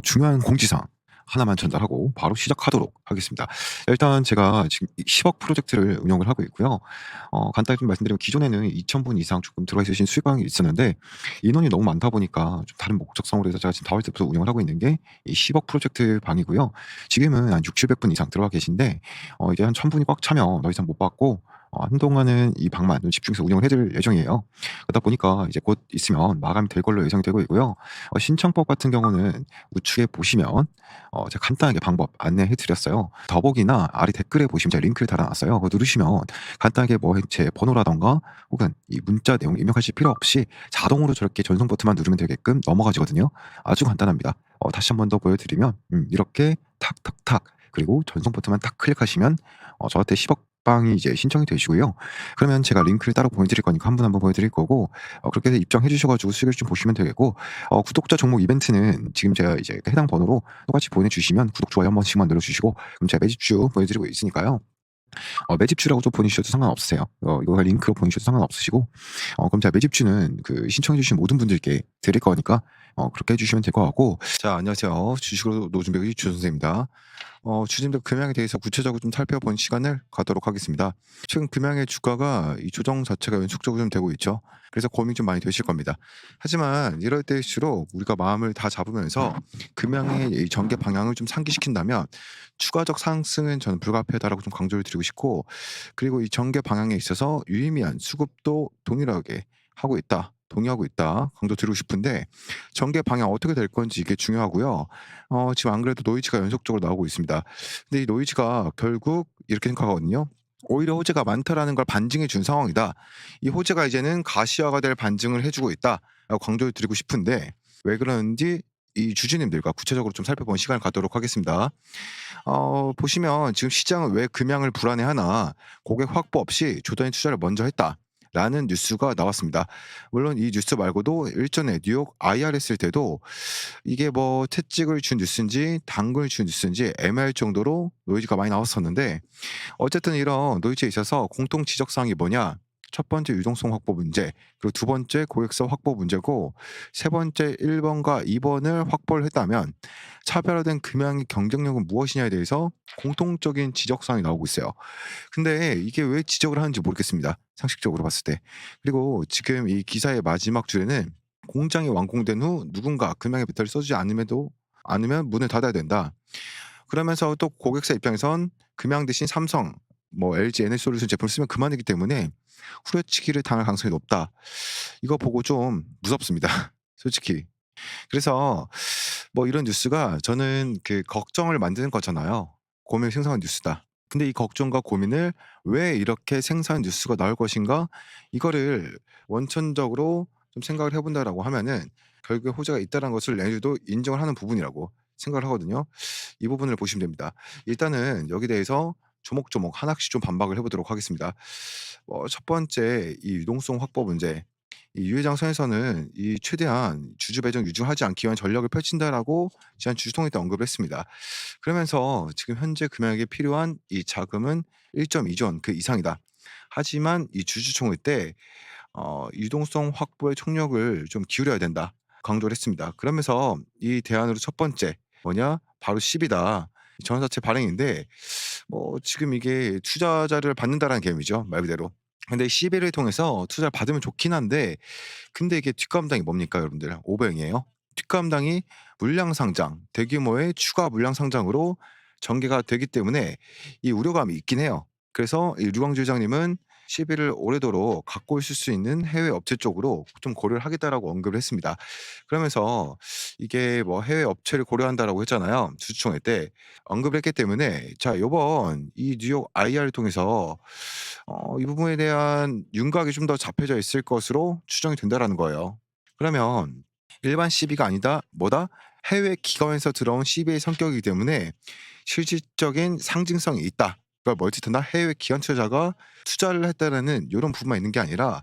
중요한 공지사항 하나만 전달하고 바로 시작하도록 하겠습니다. 일단 제가 지금 이 10억 프로젝트를 운영을 하고 있고요. 간단히 좀 말씀드리면 기존에는 2,000분 이상 조금 들어와 있으신 수익방이 있었는데 인원이 너무 많다 보니까 좀 다른 목적성으로 해서 제가 지금 4월 때부터 운영을 하고 있는 게 이 10억 프로젝트 방이고요. 지금은 한 600-700분 이상 들어와 계신데 이제 한 1,000분이 꽉 차면 더 이상 못 받고 한동안은 이 방만 좀 집중해서 운영을 해 드릴 예정이에요. 그러다 보니까 이제 곧 있으면 마감이 될 걸로 예상이 되고 있고요. 신청법 같은 경우는 우측에 보시면 제가 간단하게 방법 안내해 드렸어요. 더보기나 아래 댓글에 보시면 제가 링크를 달아 놨어요. 그거 누르시면 간단하게 뭐 제 번호라든가 혹은 이 문자 내용 입력하실 필요 없이 자동으로 저렇게 전송 버튼만 누르면 되게끔 넘어가지거든요. 아주 간단합니다. 다시 한 번 더 보여 드리면 이렇게 탁탁탁 그리고 전송 버튼만 딱 클릭하시면 저한테 10억 방이 이제 신청이 되시고요. 그러면 제가 링크를 따로 보내 드릴 거니까 한 분 한 분 보여 드릴 거고 그렇게 해서 입장해 주셔 가지고 수익을 좀 보시면 되겠고 구독자 종목 이벤트는 지금 제가 이제 해당 번호로 똑같이 보내주시면 구독, 좋아요 한 번씩만 눌러주시고 그럼 제가 매집주 보내드리고 있으니까요. 매집주라고 좀 보내주셔도 상관없으세요. 이거 링크로 보내주셔도 상관없으시고 그럼 제가 매집주는 그 신청해 주신 모든 분들께 드릴 거니까 그렇게 해 주시면 될 것 같고 자 안녕하세요. 주식으로 노준 배우 이주 선생입니다. 주진도 금양에 대해서 구체적으로 좀 살펴본 시간을 갖도록 하겠습니다. 최근 금양의 주가가 이 조정 자체가 연속적으로 좀 되고 있죠. 그래서 고민이 좀 많이 되실 겁니다. 하지만 이럴 때일수록 우리가 마음을 다 잡으면서 금양의 이 전개 방향을 좀 상기시킨다면 추가적 상승은 저는 불가피하다라고 좀 강조를 드리고 싶고 그리고 이 전개 방향에 있어서 유의미한 수급도 동일하게 하고 있다. 동의하고 있다. 강조 드리고 싶은데 전개 방향 어떻게 될 건지 이게 중요하고요. 지금 안 그래도 노이즈가 연속적으로 나오고 있습니다. 근데 이 노이즈가 결국 이렇게 생각하거든요. 오히려 호재가 많다라는 걸 반증해 준 상황이다. 이 호재가 이제는 가시화가 될 반증을 해주고 있다라고 강조를 드리고 싶은데 왜 그러는지 이 주주님들과 구체적으로 좀 살펴본 시간을 갖도록 하겠습니다. 보시면 지금 시장은 왜 금양을 불안해하나 고객 확보 없이 조단위 투자를 먼저 했다. 라는 뉴스가 나왔습니다. 물론 이 뉴스 말고도 일전에 뉴욕 IR 했을 때도 이게 뭐 채찍을 준 뉴스인지 당근을 준 뉴스인지 애매할 정도로 노이즈가 많이 나왔었는데 어쨌든 이런 노이즈에 있어서 공통 지적사항이 뭐냐? 첫 번째 유동성 확보 문제, 그리고 두 번째 고객사 확보 문제고 세 번째 1번과 2번을 확보를 했다면 차별화된 금양의 경쟁력은 무엇이냐에 대해서 공통적인 지적사항이 나오고 있어요. 근데 이게 왜 지적을 하는지 모르겠습니다. 상식적으로 봤을 때. 그리고 지금 이 기사의 마지막 줄에는 공장이 완공된 후 누군가 금양의 배터리를 써주지 않으면 문을 닫아야 된다. 그러면서 또 고객사 입장에선 금양 대신 삼성, 뭐 LG 에너지솔루션 제품을 쓰면 그만이기 때문에 후려치기를 당할 가능성이 높다. 이거 보고 좀 무섭습니다. 솔직히. 그래서 뭐 이런 뉴스가 저는 그 걱정을 만드는 거잖아요. 고민을 생성한 뉴스다. 근데 이 걱정과 고민을 왜 이렇게 생산한 뉴스가 나올 것인가? 이거를 원천적으로 좀 생각을 해 본다라고 하면은 결국에 호재가 있다는 것을 얘네들도 인정을 하는 부분이라고 생각을 하거든요. 이 부분을 보시면 됩니다. 일단은 여기 대해서 조목조목 하나씩 좀 반박을 해 보도록 하겠습니다. 첫 번째 이 유동성 확보 문제. 이 유회장선에서는 이 최대한 주주 배정 유지하지 않기 위한 전력을 펼친다라고 지난 주주통회 때 언급을 했습니다. 그러면서 지금 현재 금액에 필요한 이 자금은 1.2조 원 그 이상이다. 하지만 이 주주총회 때 유동성 확보에 총력을 좀 기울여야 된다. 강조를 했습니다. 그러면서 이 대안으로 첫 번째 뭐냐? 바로 10이다. 전환사채 발행인데 지금 이게 투자자를 받는다라는 개념이죠. 말 그대로. 근데 CB를 통해서 투자를 받으면 좋긴 한데 근데 이게 뒷감당이 뭡니까 여러분들? 오버행이에요. 뒷감당이 물량 상장, 대규모의 추가 물량 상장으로 전개가 되기 때문에 이 우려감이 있긴 해요. 그래서 이 류광주 회장님은 시비를 오래도록 갖고 있을 수 있는 해외 업체 쪽으로 좀 고려를 하겠다라고 언급을 했습니다. 그러면서 이게 뭐 해외 업체를 고려한다라고 했잖아요. 주주총회 때 언급을 했기 때문에 자 요번 이 뉴욕 IR을 통해서 이 부분에 대한 윤곽이 좀 더 잡혀져 있을 것으로 추정이 된다라는 거예요. 그러면 일반 시비가 아니다. 뭐다? 해외 기관에서 들어온 시비의 성격이기 때문에 실질적인 상징성이 있다. 그러니까 멀티턴다 해외 기관 투자자가 투자를 했다라는 이런 부분만 있는 게 아니라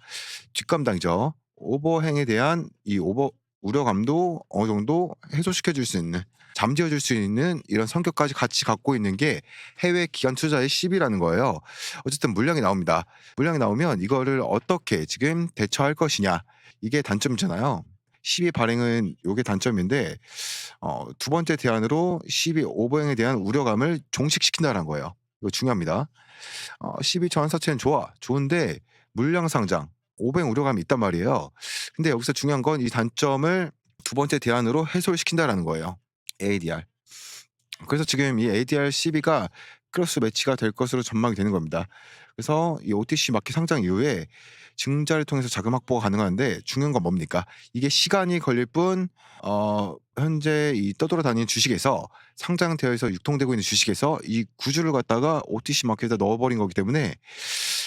뒷감당이죠. 오버행에 대한 이 오버 우려감도 어느 정도 해소시켜 줄 수 있는 잠재워 줄 수 있는 이런 성격까지 같이 갖고 있는 게 해외 기관 투자의 시비라는 거예요. 어쨌든 물량이 나옵니다. 물량이 나오면 이거를 어떻게 지금 대처할 것이냐 이게 단점이잖아요. 12 발행은 요게 단점인데 두 번째 대안으로 12 오버행에 대한 우려감을 종식시킨다는 거예요. 이거 중요합니다. 12 전환 자체는 좋은데 물량 상장, 오버행 우려감이 있단 말이에요. 근데 여기서 중요한 건 이 단점을 두 번째 대안으로 해소를 시킨다라는 거예요. ADR. 그래서 지금 이 ADR 12가 크로스 매치가 될 것으로 전망이 되는 겁니다. 그래서 이 OTC 마켓 상장 이후에 증자를 통해서 자금 확보가 가능한데 중요한 건 뭡니까? 이게 시간이 걸릴 뿐 현재 이 떠돌아다니는 주식에서 상장되어 있어 유통되고 있는 주식에서 이 구주를 갖다가 OTC 마켓에다 넣어버린 거기 때문에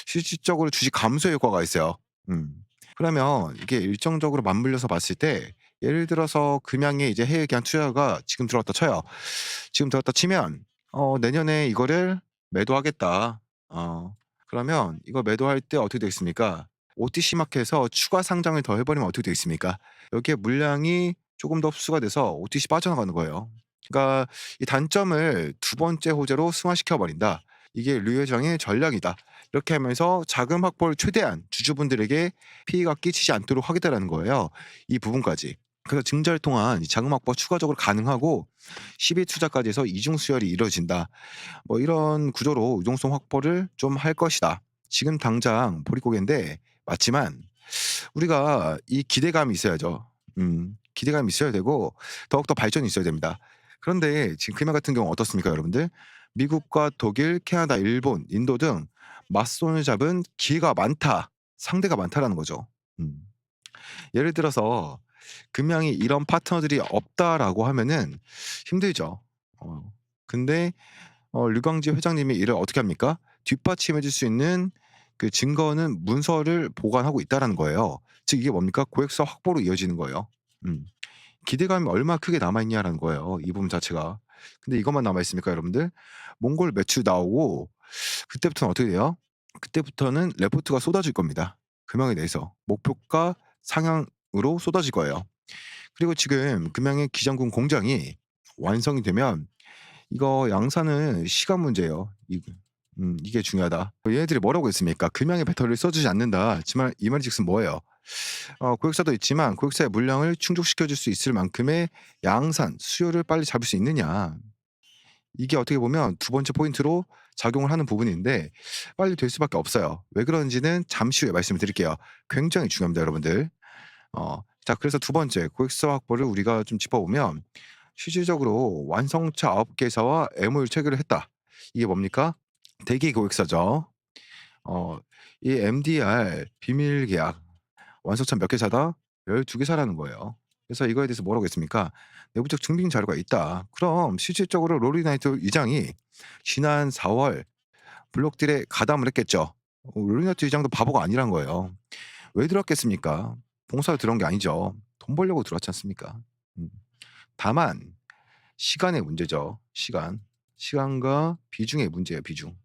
실질적으로 주식 감소 효과가 있어요. 음. 그러면 이게 일정적으로 맞물려서 봤을 때 예를 들어서 금양에 이제 해외 기관 투자가 지금 들어왔다 쳐요. 지금 들어왔다 치면 내년에 이거를 매도하겠다. 그러면 이거 매도할 때 어떻게 되겠습니까? OTC 마켓에서 추가 상장을 더 해버리면 어떻게 되겠습니까? 여기에 물량이 조금 더 흡수가 돼서 OTC 빠져나가는 거예요. 그러니까 이 단점을 두 번째 호재로 승화시켜 버린다. 이게 류 회장의 전략이다. 이렇게 하면서 자금 확보를 최대한 주주분들에게 피해가 끼치지 않도록 하겠다라는 거예요. 이 부분까지. 그래서 증자를 통한 이 자금 확보가 추가적으로 가능하고 시비 투자까지 해서 이중 수혈이 이루어진다. 뭐 이런 구조로 유동성 확보를 좀 할 것이다. 지금 당장 보릿고개인데 맞지만 우리가 이 기대감이 있어야죠. 기대감이 있어야 되고 더욱더 발전이 있어야 됩니다. 그런데 지금 금양 같은 경우 어떻습니까, 여러분들? 미국과 독일, 캐나다, 일본, 인도 등 맞손을 잡은 기회가 많다. 상대가 많다라는 거죠. 음. 예를 들어서 금양이 이런 파트너들이 없다라고 하면은 힘들죠. 근데 류광지 회장님이 이를 어떻게 합니까? 뒷받침해 줄 수 있는 그 증거는 문서를 보관하고 있다라는 거예요. 즉 이게 뭡니까? 고액사 확보로 이어지는 거예요. 음. 기대감이 얼마나 크게 남아 있냐라는 거예요, 이 부분 자체가. 근데 이것만 남아 있습니까, 여러분들? 몽골 매출 나오고 그때부터는 어떻게 돼요? 그때부터는 레포트가 쏟아질 겁니다. 금양에 대해서 목표가 상향으로 쏟아질 거예요. 그리고 지금 금양의 기장군 공장이 완성이 되면 이거 양산은 시간 문제예요. 이게 중요하다. 얘네들이 뭐라고 했습니까? 금양의 배터리를 써주지 않는다. 이 말인즉슨 뭐예요? 고객사도 있지만 고객사의 물량을 충족시켜 줄 수 있을 만큼의 양산, 수요를 빨리 잡을 수 있느냐. 이게 어떻게 보면 두 번째 포인트로 작용을 하는 부분인데 빨리 될 수밖에 없어요. 왜 그런지는 잠시 후에 말씀을 드릴게요. 굉장히 중요합니다, 여러분들. 자, 그래서 두 번째 고객사 확보를 우리가 좀 짚어보면 실질적으로 완성차 9개사와 MOU 체결을 했다. 이게 뭡니까? 대기 고객사죠. 이 MDR 비밀 계약 완성차 몇 개사다? 12개사라는 거예요. 그래서 이거에 대해서 뭐라고 했습니까? 내부적 증빙 자료가 있다. 그럼 실질적으로 로리나이트 이장이 지난 4월 블록딜에 가담을 했겠죠. 로리나이트 이장도 바보가 아니란 거예요. 왜 들어왔겠습니까? 봉사로 들어온 게 아니죠. 돈 벌려고 들어왔지 않습니까? 음. 다만 시간의 문제죠. 시간과 비중의 문제예요. 비중.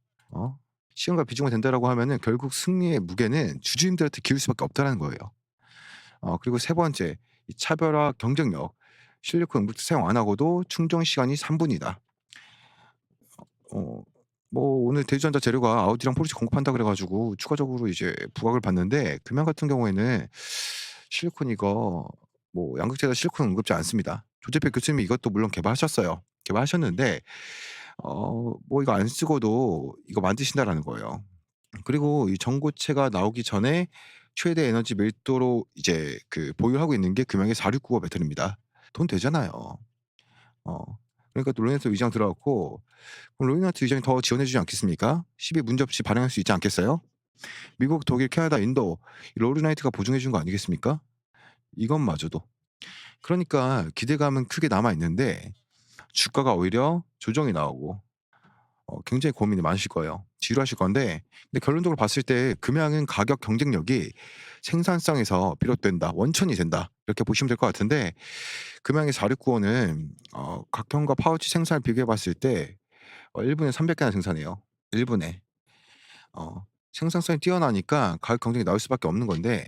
시간과 비중이 된다라고 하면은 결국 승리의 무게는 주주님들한테 기울 수밖에 없다는 거예요. 그리고 세 번째, 이 차별화 경쟁력. 실리콘 응급트 사용 안 하고도 충전 시간이 3분이다. 뭐 오늘 대주전자 재료가 아우디랑 포르쉐 공급한다 그래가지고 추가적으로 이제 부각을 받는데 금양 같은 경우에는 실리콘 이거 뭐 양극재가 실리콘 응급지 않습니다. 조재필 교수님이 이것도 물론 개발하셨어요. 개발하셨는데 뭐 이거 안 쓰고도 이거 만드신다라는 거예요. 그리고 이 전고체가 나오기 전에 최대 에너지 밀도로 이제 그 보유하고 있는 게 금양의 4695 배터리입니다. 돈 되잖아요. 그러니까 또 로이나트 위장 들어갔고 그럼 로이나트 위장이 더 지원해 주지 않겠습니까? 12 문제없이 발행할 수 있지 않겠어요? 미국, 독일, 캐나다, 인도 이 로이나이트가 보증해 준 거 아니겠습니까? 이것마저도. 그러니까 기대감은 크게 남아 있는데 주가가 오히려 조정이 나오고 굉장히 고민이 많으실 거예요. 지루하실 건데 근데 결론적으로 봤을 때 금양은 가격 경쟁력이 생산성에서 비롯된다. 원천이 된다. 이렇게 보시면 될 것 같은데 금양의 4695는 각형과 파우치 생산을 비교해 봤을 때 1분에 300개나 생산해요. 1분에. 생산성이 뛰어나니까 가격 경쟁이 나올 수밖에 없는 건데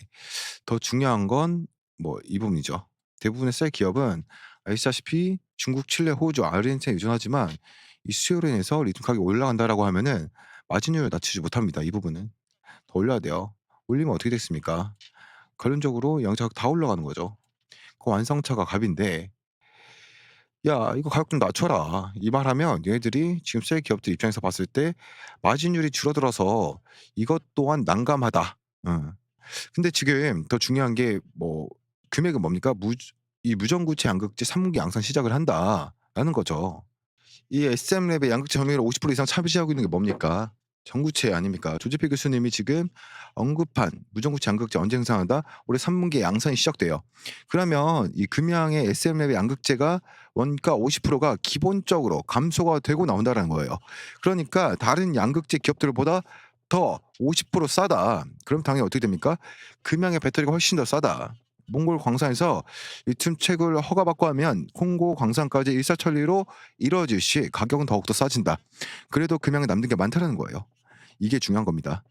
더 중요한 건 뭐 이 부분이죠. 대부분의 셀 기업은 아시다시피 중국, 칠레, 호주, 아르헨티나에 의존하지만 이 수요로 인해서 리튬 가격이 올라간다라고 하면은 마진율을 낮추지 못합니다. 이 부분은. 더 올려야 돼요. 올리면 어떻게 됐습니까? 결론적으로 양자 가격 다 올라가는 거죠. 그 완성차가 갑인데 "야 이거 가격 좀 낮춰라." 이 말하면 얘네들이 지금 셀 기업들 입장에서 봤을 때 마진율이 줄어들어서 이것 또한 난감하다. 응. 근데 지금 더 중요한 게 뭐 금액은 뭡니까? 이 무정부채 양극재 3 분기 양산 시작을 한다라는 거죠. 이 SM랩의 양극재 점유율 50% 이상 차지하고 있는 게 뭡니까? 전구체 아닙니까? 조재필 교수님이 지금 언급한 무정부채 양극재 언제 행사한다? 올해 3 분기에 양산이 시작돼요. 그러면 이 금양의 SM랩의 양극재가 원가 50%가 기본적으로 감소가 되고 나온다라는 거예요. 그러니까 다른 양극재 기업들보다 더 50% 싸다. 그럼 당연히 어떻게 됩니까? 금양의 배터리가 훨씬 더 싸다. 몽골 광산에서 리튬 채굴을 허가받고 하면 콩고 광산까지 일사천리로 이루어질 시 가격은 더욱더 싸진다. 그래도 금양에 남는 게 많다는 거예요. 이게 중요한 겁니다.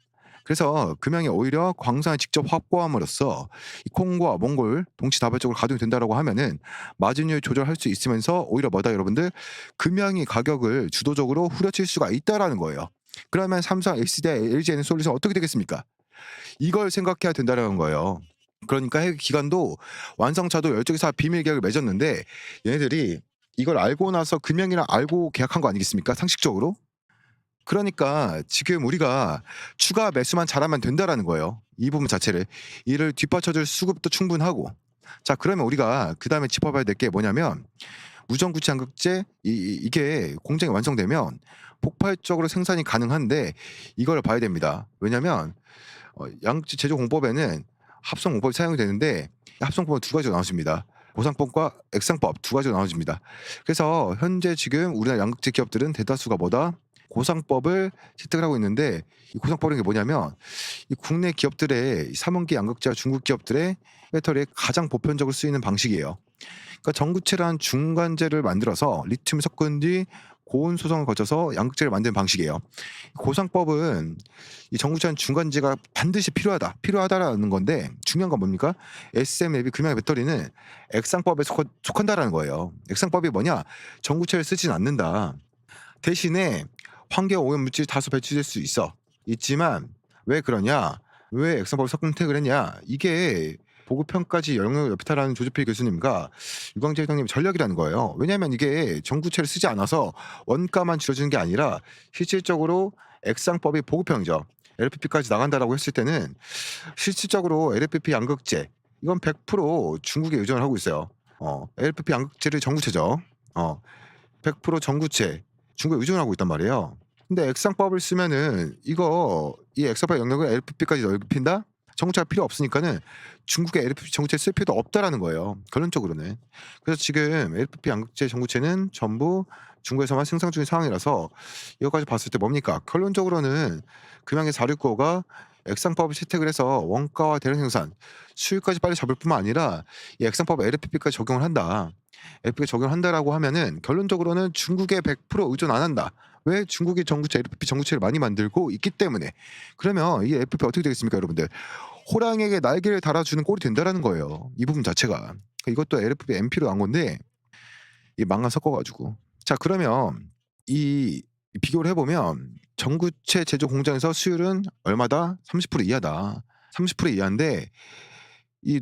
그래서 금양이 오히려 광산을 직접 확보함으로써 이 콩고와 몽골 동시다발적으로 가동이 된다라고 하면은 마진율 조절할 수 있으면서 오히려 뭐다 여러분들 금양이 가격을 주도적으로 후려칠 수가 있다라는 거예요. 그러면 삼성, SDI, LG 에너솔루션 어떻게 되겠습니까? 이걸 생각해야 된다라는 거예요. 그러니까 해외 기관도 완성차도 12개사 비밀 계약을 맺었는데 얘네들이 이걸 알고 나서 금양이랑 알고 계약한 거 아니겠습니까? 상식적으로? 그러니까 지금 우리가 추가 매수만 잘하면 된다라는 거예요. 이 부분 자체를. 이를 뒷받쳐줄 수급도 충분하고. 자, 그러면 우리가 그다음에 짚어봐야 될 게 뭐냐면 무정구치 양극재 이게 공장이 완성되면 폭발적으로 생산이 가능한데 이걸 봐야 됩니다. 왜냐면 양극재 제조 공법에는 합성 공법이 사용이 되는데 합성 공법 두 가지로 나눠집니다. 보상법과 액상법 두 가지로 나눠집니다. 그래서 현재 지금 우리나라 양극재 기업들은 대다수가 뭐다? 고상법을 채택을 하고 있는데 이 고상법이라는 게 뭐냐면 이 국내 기업들의 삼원기 양극재와 중국 기업들의 배터리에 가장 보편적으로 쓰이는 방식이에요. 그러니까 전구체란 중간재를 만들어서 리튬을 섞은 뒤 고온 소성을 거쳐서 양극재를 만드는 방식이에요. 고상법은 이 전구체란 중간재가 반드시 필요하다라는 건데 중요한 건 뭡니까? SM앱이 금양의 배터리는 액상법에 속한다라는 거예요. 액상법이 뭐냐? 전구체를 쓰진 않는다. 대신에 환경 오염 물질이 다소 배출될 수 있지만 왜 그러냐? 왜 액상법을 선택을 했냐? 이게 보급형까지 영역을 넓히다라는 조재필 교수님과 유광재 회장님의 전략이라는 거예요. 왜냐하면 이게 전구체를 쓰지 않아서 원가만 줄여주는 게 아니라 실질적으로 액상법이 보급형이죠. LFP까지 나간다라고 했을 때는 실질적으로 LFP 양극재 이건 100% 중국에 의존을 하고 있어요. LFP 양극재를 전구체죠. 100% 전구체 중국에 의존하고 있단 말이에요. 근데 액상법을 쓰면은 이 액상법 영역을 LFP까지 넓힌다? 전구체가 필요 없으니까는 중국에 LFP 전구체 쓸 필요도 없다라는 거예요. 결론적으로는. 그래서 지금 LFP 양극재 전구체는 전부 중국에서만 생산 중인 상황이라서 이것까지 봤을 때 뭡니까? 결론적으로는 금양의 469호가 액상법을 채택을 해서 원가와 대량 생산, 수율까지 빨리 잡을 뿐만 아니라 이 액상법 LFP까지 적용을 한다. LFP가 적용을 한다라고 하면은 결론적으로는 중국에 100% 의존 안 한다. 왜? 중국이 전구체 LFP 전구체를 많이 만들고 있기 때문에. 그러면 이 LFP 어떻게 되겠습니까, 여러분들? 호랑이에게 날개를 달아주는 꼴이 된다라는 거예요. 이 부분 자체가. 이것도 LFP MP로 나온 건데 이 망간 섞어가지고. 자, 그러면 이 비교를 해보면 전구체 제조 공장에서 수율은 얼마다? 30% 이하다. 30% 이하인데 이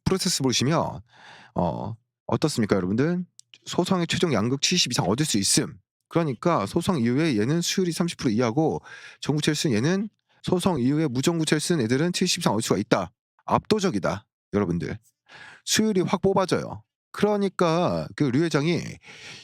프로세스 보시면 어떻습니까, 여러분들? 소성의 최종 양극 70 이상 얻을 수 있음. 그러니까 소성 이후에 얘는 수율이 30% 이하고 전구체를 쓴 얘는 소성 이후에 무전구체를 쓴 애들은 70 이상 얻을 수가 있다. 압도적이다, 여러분들. 수율이 확 뽑아져요. 그러니까 그 류 회장이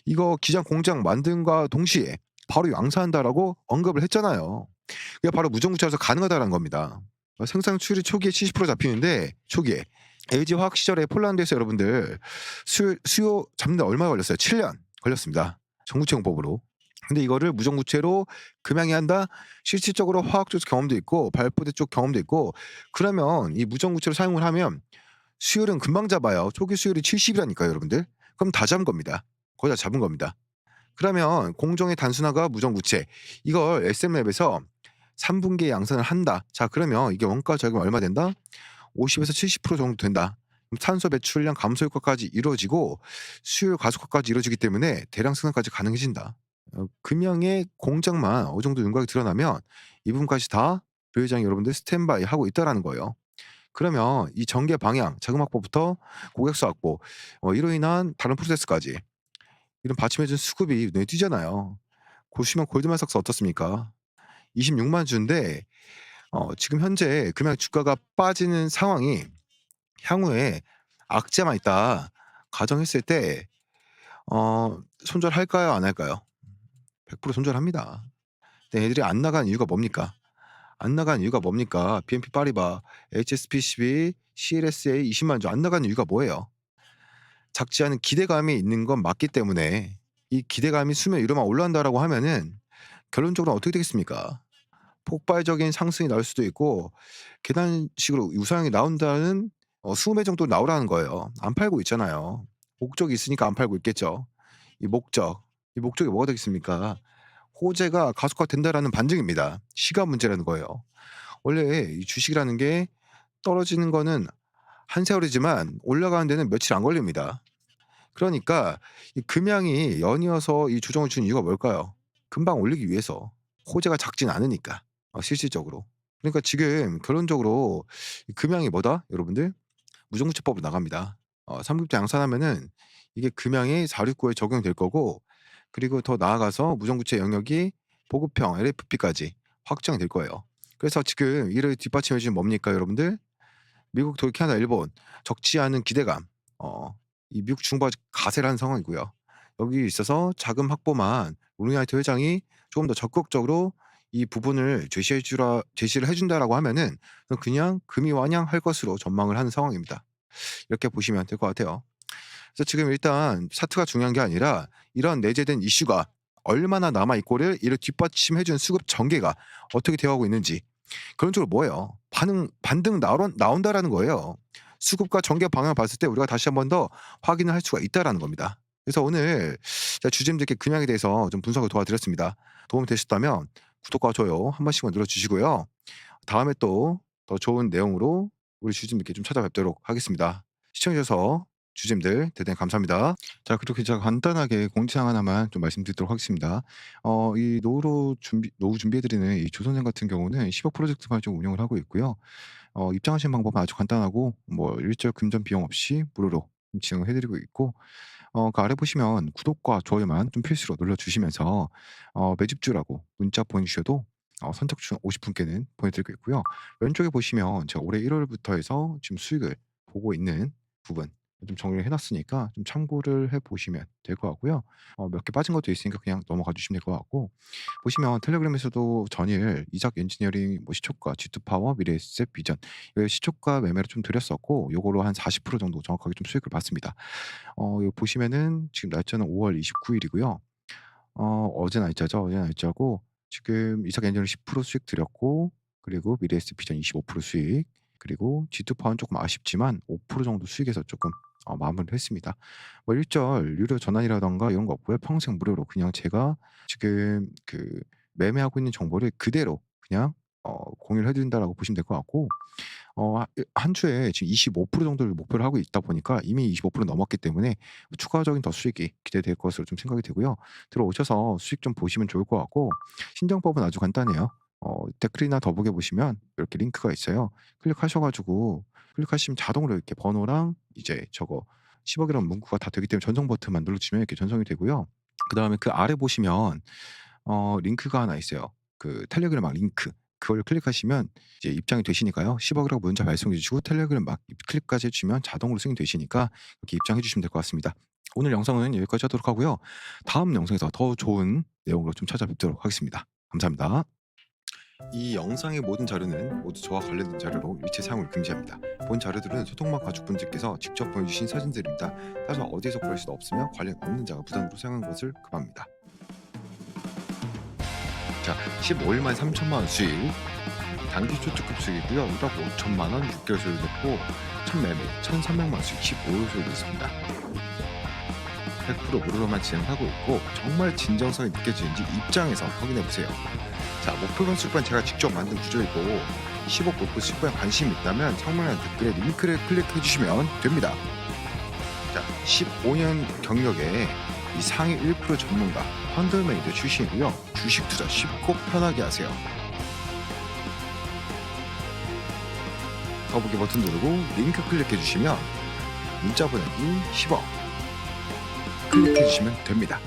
이거 기장 공장 만듦과 동시에 바로 양산한다라고 언급을 했잖아요. 그게 바로 무전구체라서 가능하다는 겁니다. 생산 수율이 초기에 70% 잡히는데 초기에 LG 화학 시절에 폴란드에서 여러분들 수요 잡는 데 얼마 걸렸어요? 7년 걸렸습니다. 전구체 공법으로. 근데 이거를 무전구체로 금양이 한다? 실질적으로 화학 쪽 경험도 있고 발포대 쪽 경험도 있고 그러면 이 무전구체로 사용을 하면 수율은 금방 잡아요. 초기 수율이 70이라니까요, 여러분들. 그럼 다 잡은 겁니다. 거의 다 잡은 겁니다. 그러면 공정의 단순화가 무전구체 이걸 SM랩에서 3분기에 양산을 한다. 자, 그러면 이게 원가 절감 얼마 된다? 50에서 70% 정도 된다. 탄소 배출량 감소 효과까지 이루어지고 수율 가속화까지 이루어지기 때문에 대량 생산까지 가능해진다. 금양의 공장만 어느 정도 윤곽이 드러나면 이 부분까지 다 류 회장이 여러분들 스탠바이 하고 있다라는 거예요. 그러면 이 전개 방향, 자금 확보부터 고객수 확보, 이로 인한 다른 프로세스까지 이런 받침해 준 수급이 눈에 띄잖아요. 보시면 골드만삭스 어떻습니까? 26만 주인데 지금 현재 금양 주가가 빠지는 상황이 향후에 악재만 있다 가정했을 때 손절할까요? 안 할까요? 100% 손절합니다. 근데 애들이 안 나가는 이유가 뭡니까? 안 나가는 이유가 뭡니까? BNP 파리바, HSBC, CLSA 20만 주 안 나가는 이유가 뭐예요? 작지 않은 기대감이 있는 건 맞기 때문에 이 기대감이 수면 위로만 올라간다라고 하면은 결론적으로 어떻게 되겠습니까? 폭발적인 상승이 나올 수도 있고 계단식으로 우상향이 나온다는 20배 정도 나오라는 거예요. 안 팔고 있잖아요. 목적이 있으니까 안 팔고 있겠죠. 이 목적, 이 목적이 뭐가 되겠습니까? 호재가 가속화된다라는 반증입니다. 시간 문제라는 거예요. 원래 이 주식이라는 게 떨어지는 거는 한 세월이지만 올라가는 데는 며칠 안 걸립니다. 그러니까 이 금양이 연이어서 이 조정을 준 이유가 뭘까요? 금방 올리기 위해서. 호재가 작진 않으니까 실질적으로. 그러니까 지금 결론적으로 이 금양이 뭐다? 여러분들 무정부채법으로 나갑니다. 3급제 양산하면은 이게 금양이 469에 적용될 거고 그리고 더 나아가서 무정부채 영역이 보급형 LFP까지 확장이 될 거예요. 그래서 지금 이를 뒷받침해 주는 뭡니까 여러분들? 미국, 독일, 캐나다, 일본 적지 않은 기대감, 이 미국 중부가 가세라는 상황이고요. 여기 있어서 자금 확보만 로닝하이트 회장이 조금 더 적극적으로 이 부분을 제시를 해준다라고 하면은 그냥 금이 완양할 것으로 전망을 하는 상황입니다. 이렇게 보시면 될 것 같아요. 그래서 지금 일단 차트가 중요한 게 아니라 이런 내재된 이슈가 얼마나 남아 있고를 이를 뒷받침해준 수급 전개가 어떻게 되어가고 있는지 그런 쪽으로 뭐예요? 반등 나온다라는 거예요. 수급과 전개 방향을 봤을 때 우리가 다시 한 번 더 확인을 할 수가 있다라는 겁니다. 그래서 오늘 제가 주주님들께 금양에 대해서 좀 분석을 도와드렸습니다. 도움이 되셨다면 구독과 좋아요 한 번씩만 눌러주시고요. 다음에 또 더 좋은 내용으로 우리 주주님께 좀 찾아뵙도록 하겠습니다. 시청해주셔서 주주님들 대단히 감사합니다. 자, 그렇게 제가 간단하게 공지사항 하나만 좀 말씀드리도록 하겠습니다. 이 노후 준비해드리는 이 조선행 같은 경우는 10억 프로젝트만 좀 운영을 하고 있고요. 입장하시는 방법은 아주 간단하고 뭐 일절 금전 비용 없이 무료로 진행해드리고 있고 그 아래 보시면 구독과 좋아요만 좀 필수로 눌러주시면서 매집주라고 문자 보내주셔도 선착순 50분께는 보내드리고 있고요. 왼쪽에 보시면 제가 올해 1월부터 해서 지금 수익을 보고 있는 부분 좀 정리를 해놨으니까 좀 참고를 해보시면 될 것 같고요. 몇 개 빠진 것도 있으니까 그냥 넘어가 주시면 될 것 같고 보시면 텔레그램에서도 전일 이작 엔지니어링 뭐 시초가, G2파워, 미래에셋, 비전 이 시초가 매매를 좀 드렸었고 요거로 한 40% 정도 정확하게 좀 수익을 봤습니다. 여기 보시면은 지금 날짜는 5월 29일이고요. 어제 날짜죠. 어제 날짜고 지금 이삭 엔지니어링 10% 수익 드렸고 그리고 미래에셋 비전 25% 수익 그리고 G2파워는 조금 아쉽지만 5% 정도 수익에서 조금 마무리를 했습니다. 뭐 일절 유료 전환이라던가 이런 거 없고요. 평생 무료로 그냥 제가 지금 그 매매하고 있는 정보를 그대로 그냥 공유를 해 드린다라고 보시면 될 것 같고 한 주에 지금 25% 정도를 목표를 하고 있다 보니까 이미 25% 넘었기 때문에 추가적인 더 수익이 기대될 것으로 좀 생각이 되고요. 들어오셔서 수익 좀 보시면 좋을 것 같고 신정법은 아주 간단해요. 댓글이나 더보기에 보시면 이렇게 링크가 있어요. 클릭하시면 자동으로 이렇게 번호랑 이제 저거 10억이라는 문구가 다 되기 때문에 전송 버튼만 눌러주시면 이렇게 전송이 되고요. 그다음에 그 아래 보시면 링크가 하나 있어요. 그 텔레그램 막 링크. 그걸 클릭하시면 이제 입장이 되시니까요. 10억이라고 문자 발송해 주시고 텔레그램 막 클릭까지 해 주시면 자동으로 승인이 되시니까 이렇게 입장해 주시면 될 것 같습니다. 오늘 영상은 여기까지 하도록 하고요. 다음 영상에서 더 좋은 내용으로 좀 찾아뵙도록 하겠습니다. 감사합니다. 이 영상의 모든 자료는 모두 저와 관련된 자료로 일체 사용을 금지합니다. 본 자료들은 소통막 가족분들께서 직접 보내주신 사진들입니다. 따라서 어디에서 구할 수도 없으며 관련 없는 자가 부담으로 사용한 것을 금합니다. 자, 15일 만에 3천만 원 수익, 단기 초특급 수익이고요. 1억 5천만 원 6개월 수익 됐고, 첫 매매 1,300만 원 수익 15일 수익 있습니다. 100% 무료로만 진행하고 있고 정말 진정성이 느껴지는지 입장에서 확인해 보세요. 자, 목표건 수익반 제가 직접 만든 구조이고 10억 목표 수익반에 관심이 있다면 성명란 댓글에 링크를 클릭해 주시면 됩니다. 자, 15년 경력에 이 상위 1% 전문가 펀더메이드 출신이고요. 주식 투자 쉽고 편하게 하세요. 더보기 버튼 누르고 링크 클릭해 주시면 문자 보내기 10억 클릭해 주시면 됩니다.